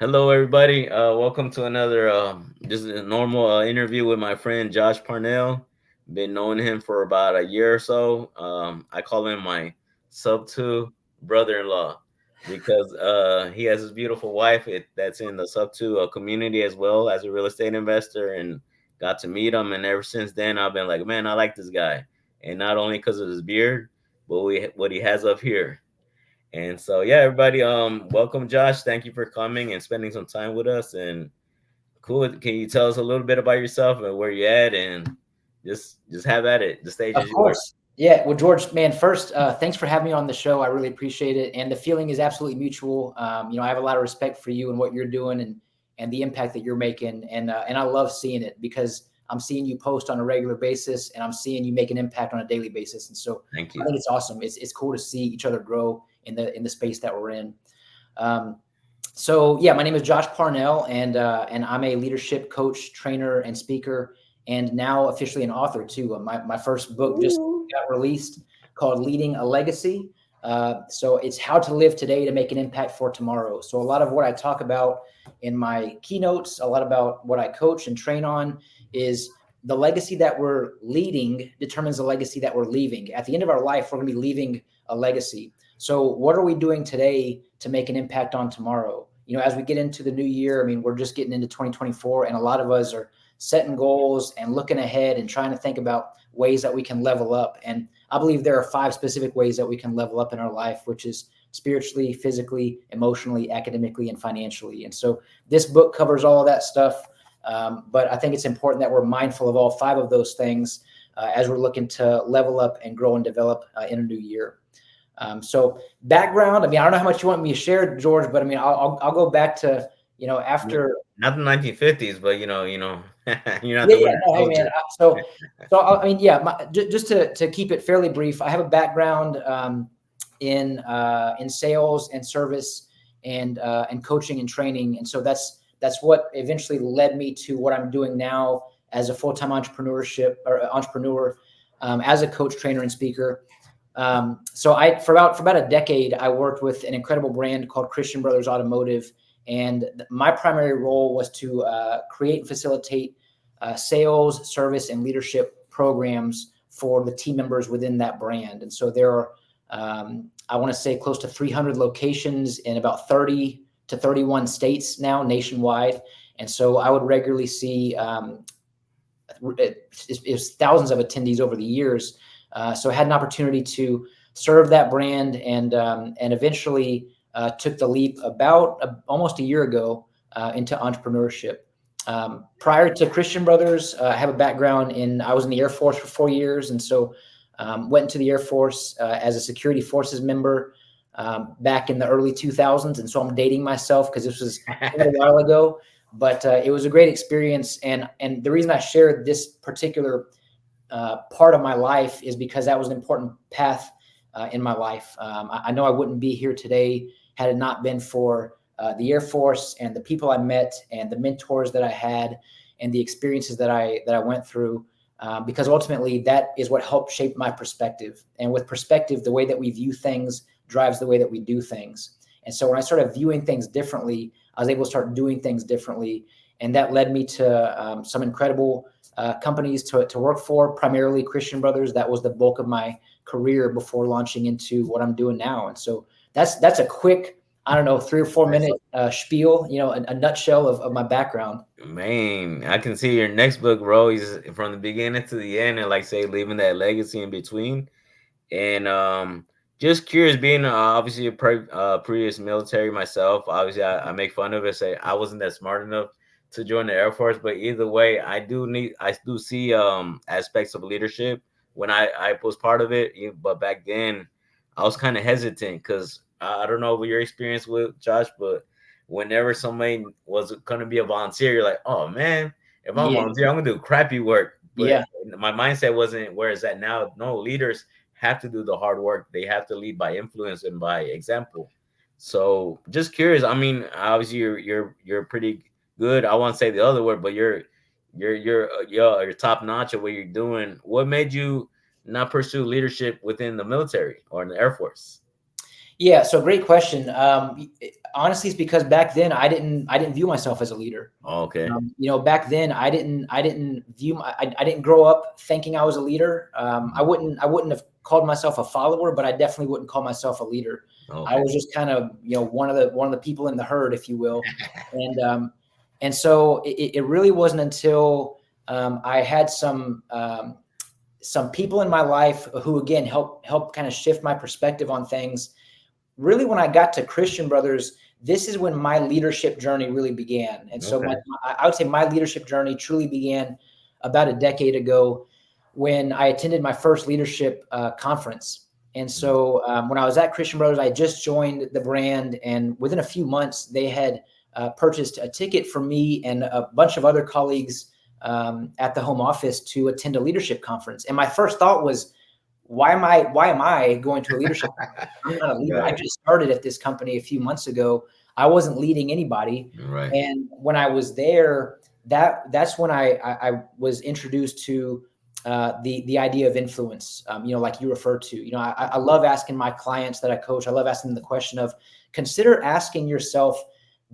Hello, everybody. Welcome to another just a normal interview with my friend Josh Parnell. Been knowing him for about a year or so. I call him my sub two brother-in-law because he has his beautiful wife that's in the sub two community as well as a real estate investor, and got to meet him. And ever since then, I've been like, man, I like this guy, and not only because of his beard, but what he has up here. And so, yeah, everybody, welcome, Josh. Thank you for coming and spending some time with us. And cool, can you tell us a little bit about yourself and where you're at, and just have at it. The stage Of is yours. course. Yeah. Well, George, man, first, thanks for having me on the show. I really appreciate it. And the feeling is absolutely mutual. I have a lot of respect for you and what you're doing and the impact that you're making. And I love seeing it because I'm seeing you post on a regular basis and I'm seeing you make an impact on a daily basis. And so Thank I you. think it's awesome. It's cool to see each other grow in the space that we're in. Um, so yeah, my name is Josh Parnell, and I'm a leadership coach, trainer, and speaker, and now officially an author too. My first book just Ooh. got released called "Leading a Legacy." So it's how to live today to make an impact for tomorrow. So a lot of what I talk about in my keynotes, a lot about what I coach and train on, is the legacy that we're leading determines the legacy that we're leaving. At the end of our life, we're going to be leaving a legacy. So what are we doing today to make an impact on tomorrow? As we get into the new year, I mean, we're just getting into 2024, and a lot of us are setting goals and looking ahead and trying to think about ways that we can level up. And I believe there are 5 specific ways that we can level up in our life, which is spiritually, physically, emotionally, academically, and financially. And so this book covers all of that stuff. But I think it's important that we're mindful of all 5 of those things as we're looking to level up and grow and develop in a new year. So background, I mean, I don't know how much you want me to share, George, but I mean, I'll go back to, after. Not the 1950s, but you're not Yeah, the yeah, winter no, hey man. soldier. I mean, yeah, just to keep it fairly brief, I have a background in sales and service and coaching and training, and so that's what eventually led me to what I'm doing now as a full-time entrepreneur, as a coach, trainer, and speaker. So for about a decade, I worked with an incredible brand called Christian Brothers Automotive, and my primary role was to create and facilitate sales, service, and leadership programs for the team members within that brand. And so there are, I want to say, close to 300 locations in about 30 to 31 states now nationwide. And so I would regularly see it was thousands of attendees over the years. So I had an opportunity to serve that brand, and eventually took the leap about almost a year ago into entrepreneurship. Prior to Christian Brothers, I have a background I was in the Air Force for 4 years, and so went into the Air Force as a security forces member back in the early 2000s. And so I'm dating myself because this was quite a while ago, but it was a great experience. And the reason I shared this particular part of my life is because that was an important path in my life. I know I wouldn't be here today had it not been for the Air Force and the people I met and the mentors that I had and the experiences that I went through. Because ultimately, that is what helped shape my perspective. And with perspective, the way that we view things drives the way that we do things. And so when I started viewing things differently, I was able to start doing things differently. And that led me to some incredible companies to work for, primarily Christian Brothers. That was the bulk of my career before launching into what I'm doing now. And so that's a quick, I don't know, 3 or 4 minute spiel, a nutshell of my background. Man, I can see your next book, bro. He's from the beginning to the end, and like say, leaving that legacy in between. And just curious, being obviously a previous military myself. Obviously, I make fun of it, say I wasn't that smart enough to join the Air Force, but either way, I do see aspects of leadership when I was part of it. But back then, I was kind of hesitant because I don't know what your experience with Josh, but whenever somebody was going to be a volunteer, you're like, oh man, if I'm a Yeah, volunteer, I'm gonna do crappy work. But yeah. my mindset wasn't where is that now. No, leaders have to do the hard work. They have to lead by influence and by example. So just curious. I mean, obviously you're pretty good. I won't say the other word, but you're top notch at what you're doing. What made you not pursue leadership within the military or in the Air Force? Yeah, so great question. Honestly, it's because back then I didn't view myself as a leader. Okay. Back then I didn't view I didn't grow up thinking I was a leader. I wouldn't have called myself a follower, but I definitely wouldn't call myself a leader. I Okay. was just kind of one of the people in the herd, if you will, and so it really wasn't until I had some people in my life who again help kind of shift my perspective on things. Really, when I got to Christian Brothers, this is when my leadership journey really began. And so Okay. I would say my leadership journey truly began about a decade ago when I attended my first leadership conference. And so when I was at Christian Brothers, I just joined the brand, and within a few months, they had purchased a ticket for me and a bunch of other colleagues at the home office to attend a leadership conference. And my first thought was, why am I going to a leadership conference? I'm not a leader. I Right. just started at this company a few months ago. I wasn't leading anybody. Right. And when I was there, that's when I was introduced to the idea of influence. Like you referred to. I love asking my clients that I coach. I love asking them the question of, consider asking yourself,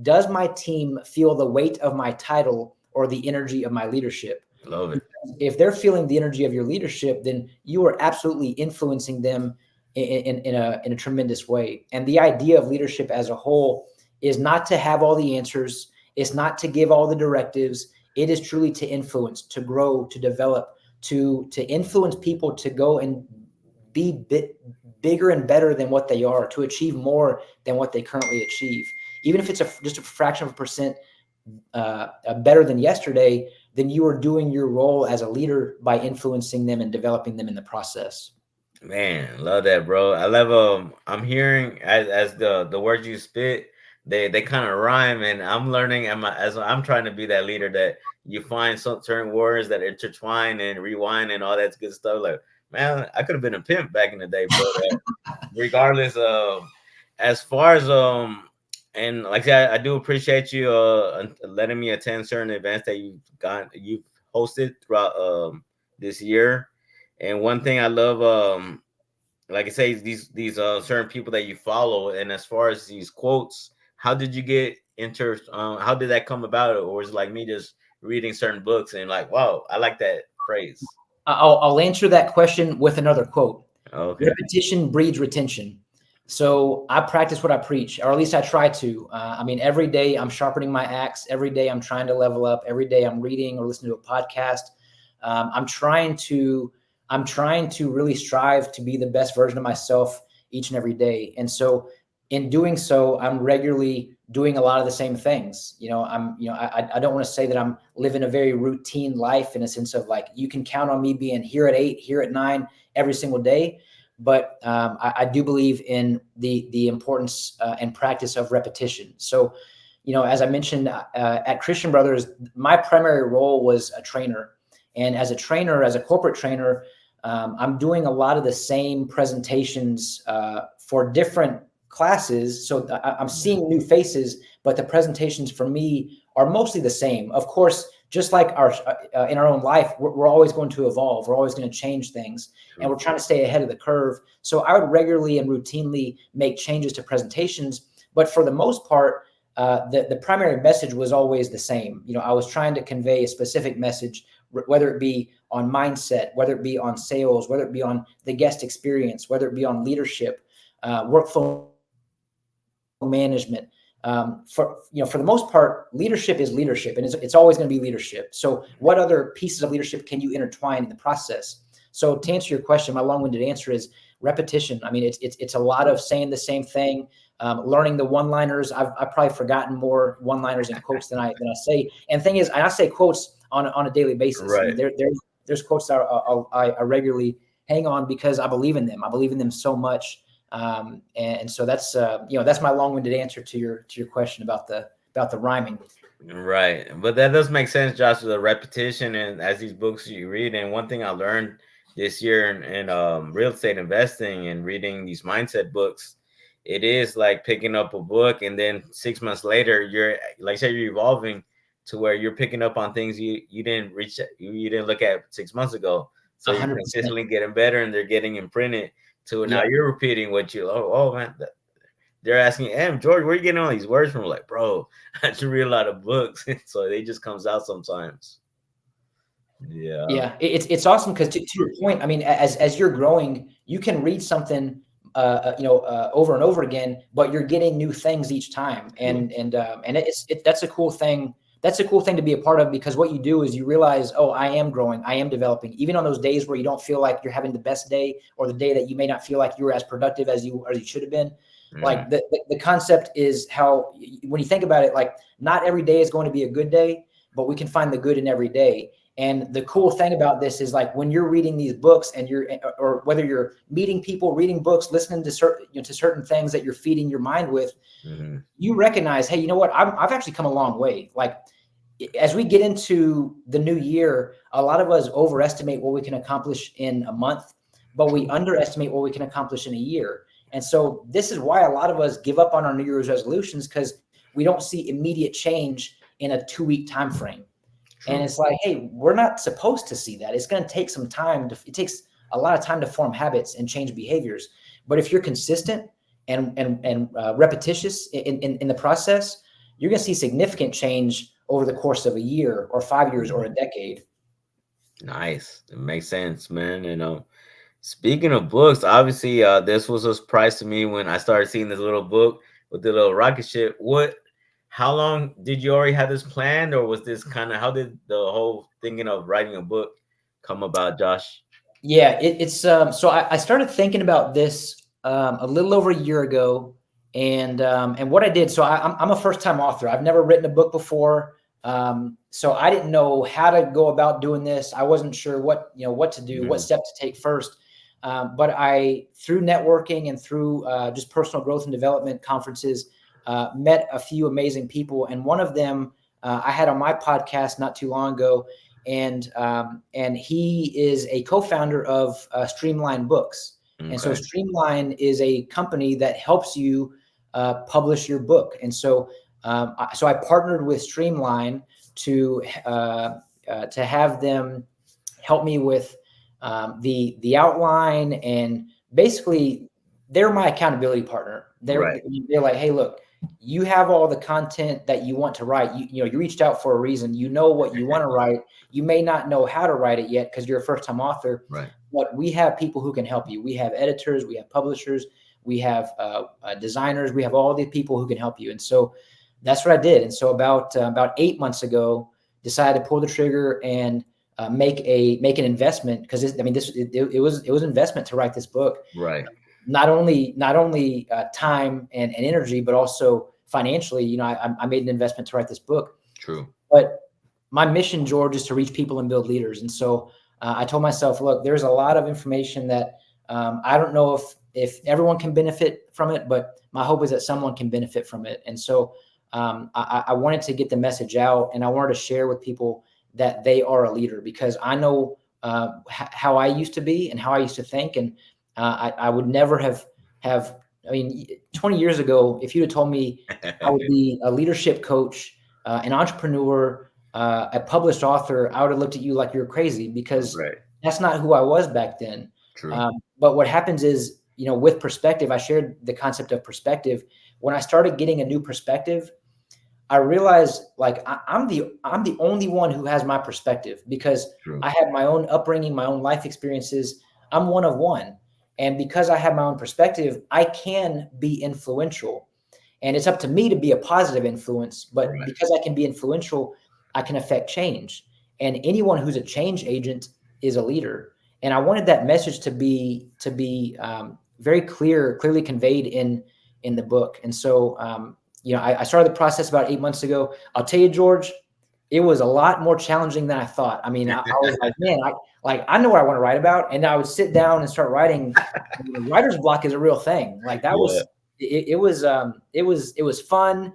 does my team feel the weight of my title or the energy of my leadership? Love it. If they're feeling the energy of your leadership, then you are absolutely influencing them in a tremendous way. And the idea of leadership as a whole is not to have all the answers. It's not to give all the directives. It is truly to influence, to grow, to develop, to influence people to go and be bigger and better than what they are, to achieve more than what they currently achieve. Even if it's just a fraction of a percent better than yesterday, then you are doing your role as a leader by influencing them and developing them in the process. Man, love that, bro. I love I'm hearing as the words you spit, they kind of rhyme, and I'm learning as I'm trying to be that leader that you find some certain words that intertwine and rewind and all that good stuff. Like, man, I could have been a pimp back in the day, but regardless of as far as and like I said, I do appreciate you letting me attend certain events that you've hosted throughout this year. And one thing I love, like I say, these certain people that you follow, and as far as these quotes, how did you get into? How did that come about, or was it like me just reading certain books and like, wow, I like that phrase? I'll answer that question with another quote. Okay. Repetition breeds retention. So I practice what I preach, or at least I try to. Every day I'm sharpening my axe. Every day I'm trying to level up. Every day I'm reading or listening to a podcast. Um, I'm trying to I'm trying to really strive to be the best version of myself each and every day. And so in doing so, I'm regularly doing a lot of the same things. I don't want to say that I'm living a very routine life in a sense of like, you can count on me being here at 8, here at 9 every single day. But I do believe in the importance and practice of repetition. So, as I mentioned at Christian Brothers, my primary role was a trainer. And as a trainer, as a corporate trainer, I'm doing a lot of the same presentations for different classes. So I'm seeing new faces, but the presentations for me are mostly the same. Of course, just like in our own life, we're always going to evolve. We're always going to change things, and we're trying to stay ahead of the curve. So I would regularly and routinely make changes to presentations, but for the most part, the primary message was always the same. I was trying to convey a specific message, whether it be on mindset, whether it be on sales, whether it be on the guest experience, whether it be on leadership, workflow management. For the most part, leadership is leadership, and it's always going to be leadership. So, what other pieces of leadership can you intertwine in the process? So, to answer your question, my long-winded answer is repetition. It's a lot of saying the same thing, learning the one-liners. I've probably forgotten more one-liners and quotes than I say. And the thing is, I say quotes on a daily basis. Right. There's quotes that I regularly hang on because I believe in them. I believe in them so much. And so that's my long-winded answer to your question about the rhyming. Right. But that does make sense, Josh, the repetition and as these books you read. And one thing I learned this year in real estate investing and reading these mindset books, it is like picking up a book and then 6 months later, you're like say you're evolving to where you're picking up on things you didn't reach you didn't look at 6 months ago. So you're 100%. consistently getting better and they're getting imprinted to now Yeah. you're repeating what you man, they're asking, "Hey, George, where you getting all these words from?" Like, bro, I just read a lot of books, so they just comes out sometimes. Yeah. Yeah, it's awesome because to your point, I mean, as you're growing, you can read something, over and over again, but you're getting new things each time, True. and that's a cool thing. That's a cool thing to be a part of because what you do is you realize, oh, I am growing, I am developing, even on those days where you don't feel like you're having the best day, or the day that you may not feel like you were as productive as you should have been. Mhm. Like the concept is how when you think about it, like not every day is going to be a good day, but we can find the good in every day. And the cool thing about this is like when you're reading these books and or whether you're meeting people, reading books, listening to certain, to certain things that you're feeding your mind with, Mhm. you recognize, hey, you know what? I've actually come a long way. Like as we get into the new year, a lot of us overestimate what we can accomplish in a month, but we True. underestimate what we can accomplish in a year. And so this is why a lot of us give up on our New Year's resolutions because we don't see immediate change in a 2 week time frame. And True. it's like, hey, we're not supposed to see that. It's going to take some time. It takes a lot of time to form habits and change behaviors. But if you're consistent and repetitious in the process, you're going to see significant change over the course of a year or 5 years or a Mhm. decade. Nice. It makes sense, man. Speaking of books, obviously, this was a surprise to me when I started seeing this little book with the little rocket ship. How long did you already have this planned, or was this kind of how did the whole thinking of writing a book come about, Josh? Yeah, it's so I started thinking about this a little over a year ago, and what I did. So I'm a first time author. I've never written a book before, so I didn't know how to go about doing this. I wasn't sure what to do, what Mhm. step to take first. But I through networking and through just personal growth and development conferences, met a few amazing people, and one of them I had on my podcast not too long ago, and he is a co-founder of Streamline Books. And so Okay. Streamline is a company that helps you publish your book. And so I partnered with Streamline to have them help me with the outline, and basically they're my accountability partner. Right. They're like, hey, look, you have all the content that you want to write. You reached out for a reason. You know what you want to write. You may not know how to write it yet because you're a first time author, Right. but we have people who can help you. We have editors, we have publishers, we have designers, we have all the people who can help you. And so that's what I did. And so about 8 months ago, decided to pull the trigger and make an investment because I mean it was investment to write this book, Right. not only time and energy, but also financially. I made an investment to write this book. True. But my mission, George, is to reach people and build leaders. And so I told myself, look, there's a lot of information that I don't know if everyone can benefit from it, but my hope is that someone can benefit from it. And so I wanted to get the message out, and I wanted to share with people that they are a leader because I know how I used to be and how I used to think, and I would never have. I mean, 20 years ago, if you'd have told me I would be a leadership coach, an entrepreneur, a published author, I would have looked at you like you're crazy because Right. that's not who I was back then. True. But what happens is, with perspective, I shared the concept of perspective. When I started getting a new perspective, I realized like I'm the only one who has my perspective because True. I have my own upbringing, my own life experiences. I'm one of one, and because I have my own perspective, I can be influential, and it's up to me to be a positive influence. But Right. because I can be influential, I can affect change, and anyone who's a change agent is a leader. And I wanted that message to be very clearly conveyed in the book. And so I started the process about 8 months ago. I'll tell you, George, it was a lot more challenging than I thought. I mean, I was like, man, I know what I want to write about, and I would sit down and start writing. Writer's block is a real thing. Like that Yeah. was it was fun.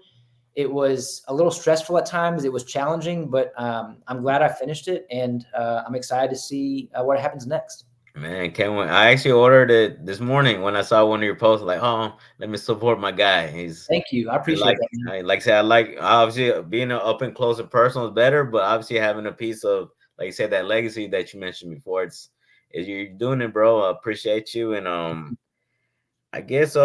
It was a little stressful at times. It was challenging, but I'm glad I finished it, and I'm excited to see what happens next. Man, can't wait. I actually ordered it this morning when I saw one of your posts. Like, oh, let me support my guy. Thank you. I I appreciate like, that, man. like I said, I like obviously being an up and close and personal is better, but obviously having a piece of, like you said, that legacy that you mentioned before. Is you're doing it, bro. I appreciate you, and I guess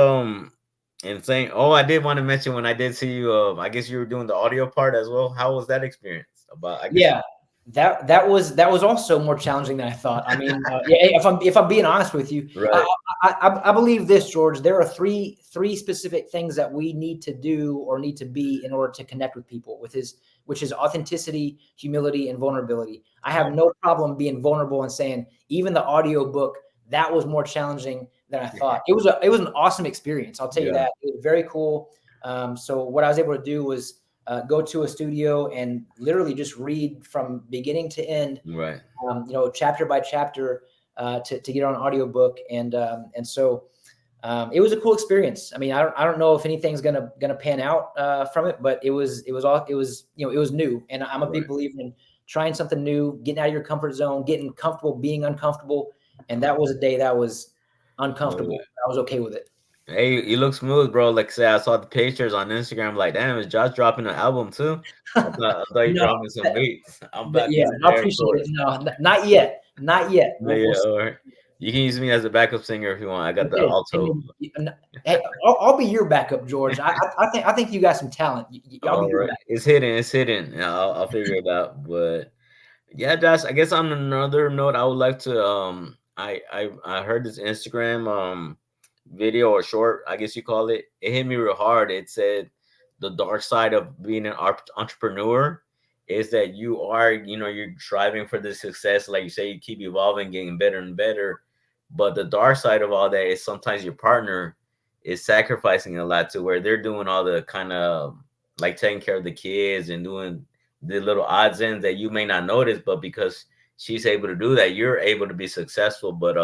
And saying, oh, I did want to mention when I did see you. I guess you were doing the audio part as well. How was that experience? About, I guess. Yeah, that was also more challenging than I thought. I mean, yeah, if I'm being honest with you, Right. I believe this, George. There are three specific things that we need to do or need to be in order to connect with people, which is authenticity, humility, and vulnerability. I have Right. no problem being vulnerable and saying even the audio book that was more challenging than I thought. It was an awesome experience. I'll tell you Yeah. that. It was very cool. So what I was able to do was go to a studio and literally just read from beginning to end, Right. chapter by chapter, to get on an audiobook. And so it was a cool experience. I mean, I don't know if anything's gonna pan out from it, but it was new, and I'm a big Right. believer in trying something new, getting out of your comfort zone, getting comfortable, being uncomfortable. And that was a day that was uncomfortable. I was okay with it. Hey, you look smooth, bro. Like say I saw the pictures on Instagram. Like, damn, is Josh dropping an album too? I thought you No, dropping some beats. I'm but back yeah, using I air appreciate it. chords. No, not yet, not yet. No, We'll yeah, see. all right. You can use me as a backup singer if you want. I got the Okay. I alto. mean, hey, I'll be your backup, George. I think you got some talent. I'll be All your right, backup. it's hidden. It's hidden. Yeah, I'll figure it out. But yeah, Josh. I guess on another note, I would like to. I heard this Instagram video or short, I guess you call it. It hit me real hard. It said the dark side of being an entrepreneur is that you are, you're striving for the success. Like you say, you keep evolving, getting better and better. But the dark side of all that is sometimes your partner is sacrificing a lot to where they're doing all the kind of like taking care of the kids and doing the little odds ends that you may not notice, but because she's able to do that, you're able to be successful. But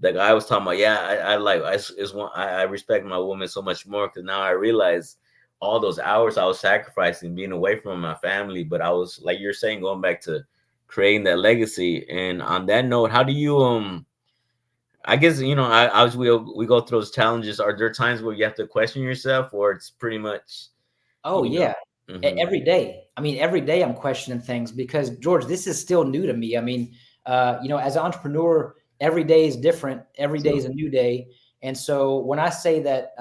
the guy was talking about, yeah, I like is one I respect my woman so much more because now I realize all those hours I was sacrificing being away from my family, but I was like you're saying, going back to creating that legacy. And on that note, how do you I guess I was we go through those challenges. Are there times where you have to question yourself, or it's pretty much Oh you yeah, know? Hmm. every day. I mean, every day I'm questioning things because George, this is still new to me. I mean, as an entrepreneur, every day is different. Every day So is a new day. And so when I say that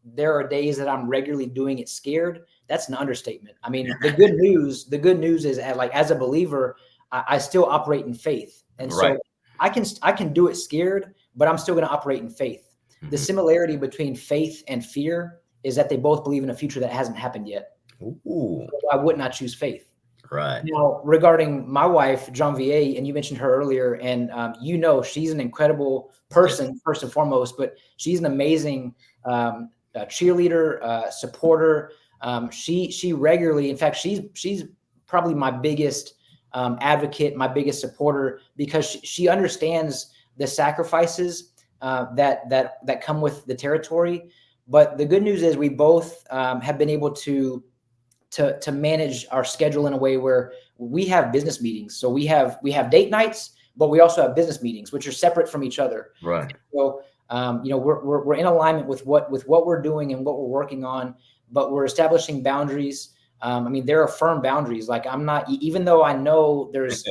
there are days that I'm regularly doing it scared, that's an understatement. I mean, the good news is like as a believer, I still operate in faith, and right. so I can do it scared, but I'm still going to operate in faith. The Hmm. similarity between faith and fear is that they both believe in a future that hasn't happened yet. Ooh, Why wouldn't I choose faith? right. Now, regarding my wife, Janvier, and you mentioned her earlier, and she's an incredible person first and foremost, but she's an amazing cheerleader, supporter. She regularly, in fact, she's probably my biggest advocate, my biggest supporter, because she understands the sacrifices that come with the territory. But the good news is we both have been able to manage our schedule in a way where we have business meetings. So we have date nights, but we also have business meetings, which are separate from each other. Right. So we're in alignment with what we're doing and what we're working on, but we're establishing boundaries. I mean, there are firm boundaries. Like I'm not, even though I know there's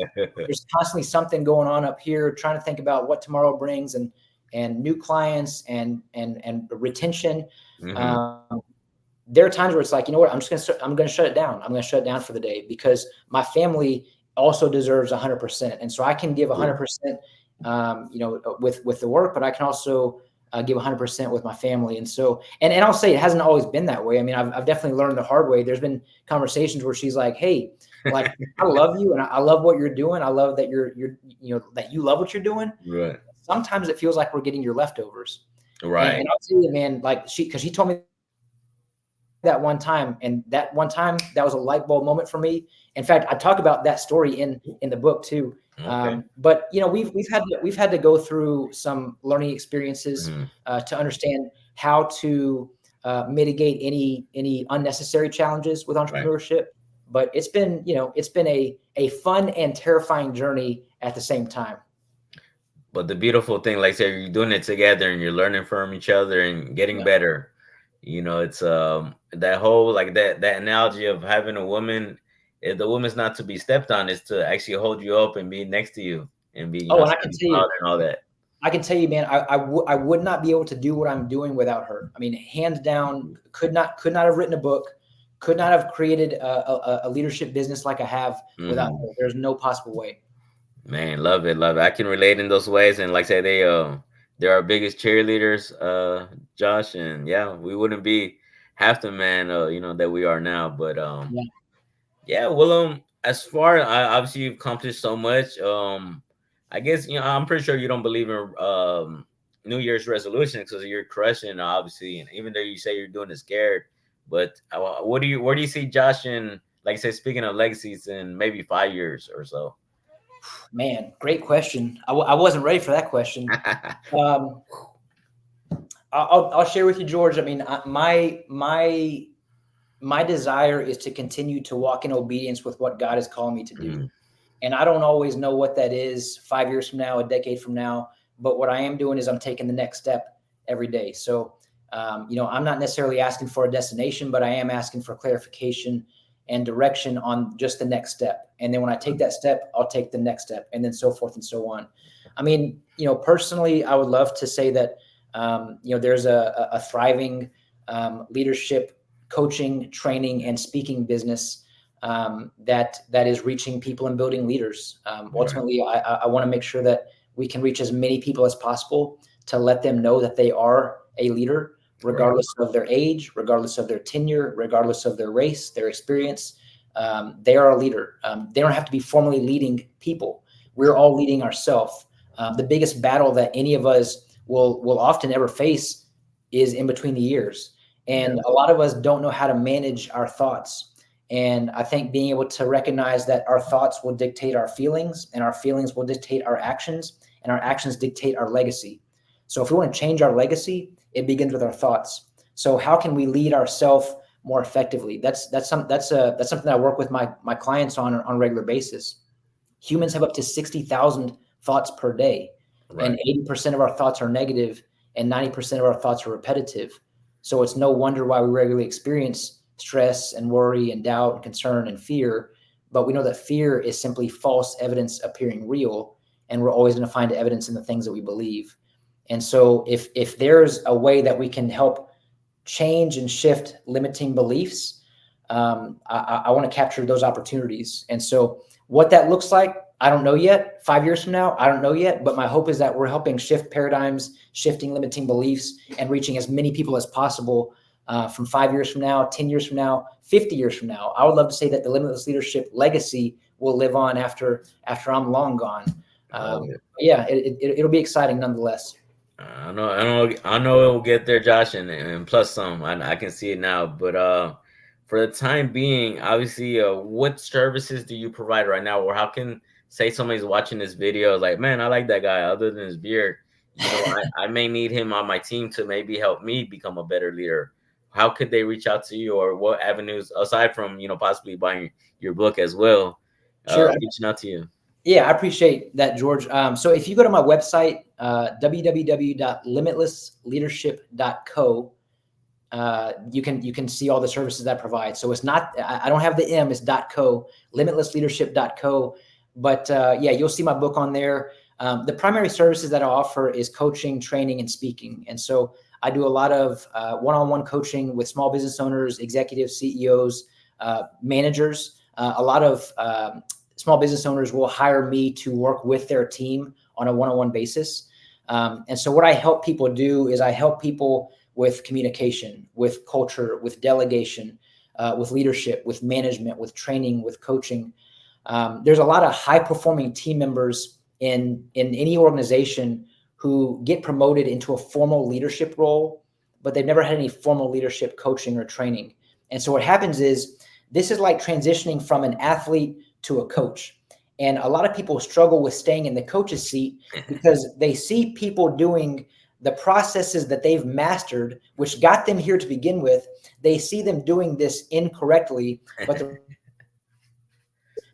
constantly something going on up here, trying to think about what tomorrow brings and new clients and retention. Hmm. Um, there are times where it's like, you know what, I'm gonna shut it down. I'm gonna shut it down for the day because my family also deserves 100%, and so I can give True. 100%, with the work, but I can also give 100% with my family. And so, and I'll say it hasn't always been that way. I mean, I've definitely learned the hard way. There's been conversations where she's like, "Hey, like I love you, and I love what you're doing. I love that that you love what you're doing. Right. Sometimes it feels like we're getting your leftovers." And Right. I'll tell you, man, like because she told me that one time, and that one time that was a light bulb moment for me. In fact, I talk about that story in the book too. Okay. But we've had to go through some learning experiences Mhm. to understand how to mitigate any unnecessary challenges with Right. entrepreneurship. But it's been a fun and terrifying journey at the same time. But the beautiful thing, like I said, you're doing it together and you're learning from each other and getting Yeah. better. It's that whole like that analogy of having a woman. If the woman's not to be stepped on, is to actually hold you up and be next to you and be Oh, and I can steady tell you, proud and all that. I can tell you, man, I would not be able to do what I'm doing without her. I mean, hands down, could not have written a book, could not have created a leadership business like I have without Hmm. her. There's no possible way. Man, love it, love it. I can relate in those ways, and like I say, they're our biggest cheerleaders, Josh, and yeah, we wouldn't be half the man, that we are now. But Yeah, yeah, well, as far obviously you've accomplished so much. I guess I'm pretty sure you don't believe in New Year's resolutions because you're crushing, obviously, and even though you say you're doing it scared, but where do you see Josh in, like I said, speaking of legacies, in maybe 5 years or so? man, great question. I wasn't ready for that question. Um, I'll share with you, George. I mean, my desire is to continue to walk in obedience with what God is calling me to do. Mm, And I don't always know what that is 5 years from now, a decade from now. But what I am doing is I'm taking the next step every day. So, I'm not necessarily asking for a destination, but I am asking for clarification and direction on just the next step. And then when I take that step, I'll take the next step, and then so forth and so on. I mean, personally, I would love to say that, there's a thriving leadership coaching, training, and speaking business that is reaching people and building leaders. right, Ultimately, I want to make sure that we can reach as many people as possible to let them know that they are a leader, right, regardless of their age, regardless of their tenure, regardless of their race, their experience. They are a leader. They don't have to be formally leading people. We're all leading ourselves. The biggest battle that any of us will often ever face is in between the years. yeah, And a lot of us don't know how to manage our thoughts. And I think being able to recognize that our thoughts will dictate our feelings, and our feelings will dictate our actions, and our actions dictate our legacy. So if we want to change our legacy, it begins with our thoughts. So how can we lead ourselves more effectively? That's something I work with my clients on a regular basis. Humans have up to 60,000 thoughts per day, and right, 80% of our thoughts are negative, and 90% of our thoughts are repetitive. So it's no wonder why we regularly experience stress and worry and doubt and concern and fear. But we know that fear is simply false evidence appearing real, and we're always going to find evidence in the things that we believe. And so if there's a way that we can help change and shift limiting beliefs, I want to capture those opportunities. And so what that looks like, I don't know yet. 5 years from now, I don't know yet. But my hope is that we're helping shift paradigms, shifting limiting beliefs, and reaching as many people as possible from 5 years from now, 10 years from now, 50 years from now. I would love to say that the Limitless Leadership legacy will live on after I'm long gone. love Um, it. yeah, it'll be exciting nonetheless. I know it will get there, Josh, and plus some. I can see it now. But for the time being, obviously, what services do you provide right now, or how can say somebody's watching this video like, man, I like that guy. Other than his beard, I may need him on my team to maybe help me become a better leader. How could they reach out to you, or what avenues aside from possibly buying your book as well, Sure. reaching out to you? Yeah, I appreciate that, George. So if you go to my website, www.limitlessleadership.co, you can see all the services that I provide. So it's not, I don't have the M, it's .co, limitlessleadership.co. But yeah, you'll see my book on there. The primary services that I offer is coaching, training, and speaking. And so I do a lot of one-on-one coaching with small business owners, executives, CEOs, managers. A lot of small business owners will hire me to work with their team on a one-on-one basis. And so what I help people do is I help people with communication, with culture, with delegation, with leadership, with management, with training, with coaching. There's a lot of high performing team members in any organization who get promoted into a formal leadership role, but they've never had any formal leadership coaching or training. And so what happens is this is like transitioning from an athlete to a coach. And a lot of people struggle with staying in the coach's seat because they see people doing the processes that they've mastered, which got them here to begin with. They see them doing this incorrectly, but the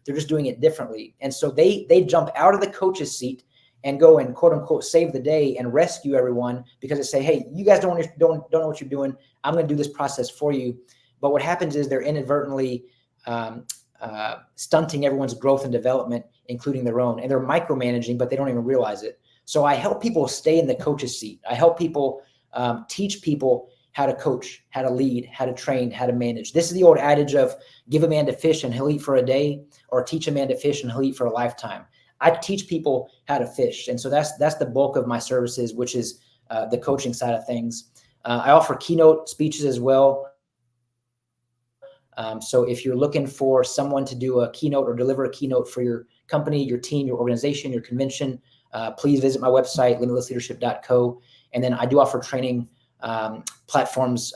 they're just doing it differently. And so they jump out of the coach's seat and go and quote unquote save the day and rescue everyone because they say, hey, you guys don't know what you're doing. I'm going to do this process for you. But what happens is they're inadvertently stunting everyone's growth and development, including their own, and they're micromanaging, but they don't even realize it. So I help people stay in the coach's seat. I help people teach people how to coach, how to lead, how to train, how to manage. This is the old adage of give a man to fish and he'll eat for a day, or teach a man to fish and he'll eat for a lifetime. I teach people how to fish, and so that's the bulk of my services, which is the coaching side of things. I offer keynote speeches as well. So if you're looking for someone to do a keynote or deliver a keynote for your company, your team, your organization, your convention, please visit my website, limitlessleadership.co. And then I do offer training platforms,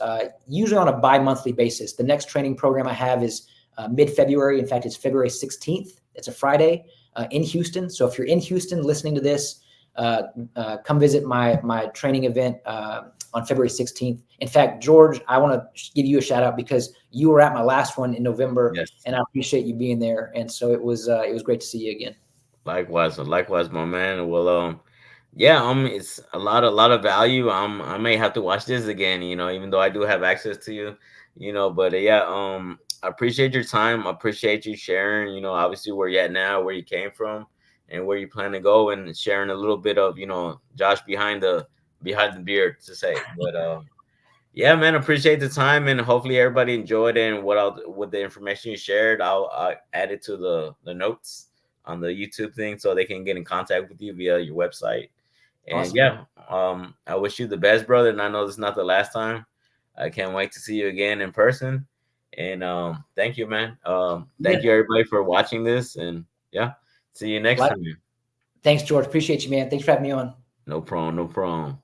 usually on a bi-monthly basis. The next training program I have is mid-February. In fact, it's February 16th. It's a Friday in Houston. So if you're in Houston listening to this, come visit my training event on February 16th. In fact, George, I want to give you a shout out because you were at my last one in November, Yes. and I appreciate you being there. And so it was great to see you again. Likewise, my man. Well, yeah, it's a lot of value. I may have to watch this again, even though I do have access to you, But yeah, I appreciate your time. I appreciate you sharing, obviously where you're at now, where you came from, and where you plan to go, and sharing a little bit of, Josh behind the beard to say. But yeah, man, appreciate the time, and hopefully everybody enjoyed it. And with the information you shared, I'll add it to the notes on the YouTube thing so they can get in contact with you via your website. And Awesome. yeah, I wish you the best, brother. And I know this is not the last time. I can't wait to see you again in person. And thank you, man. Yeah. Thank you everybody for watching this. And yeah, see you next Like, time. thanks, George. Appreciate you, man. Thanks for having me on. No problem. No problem.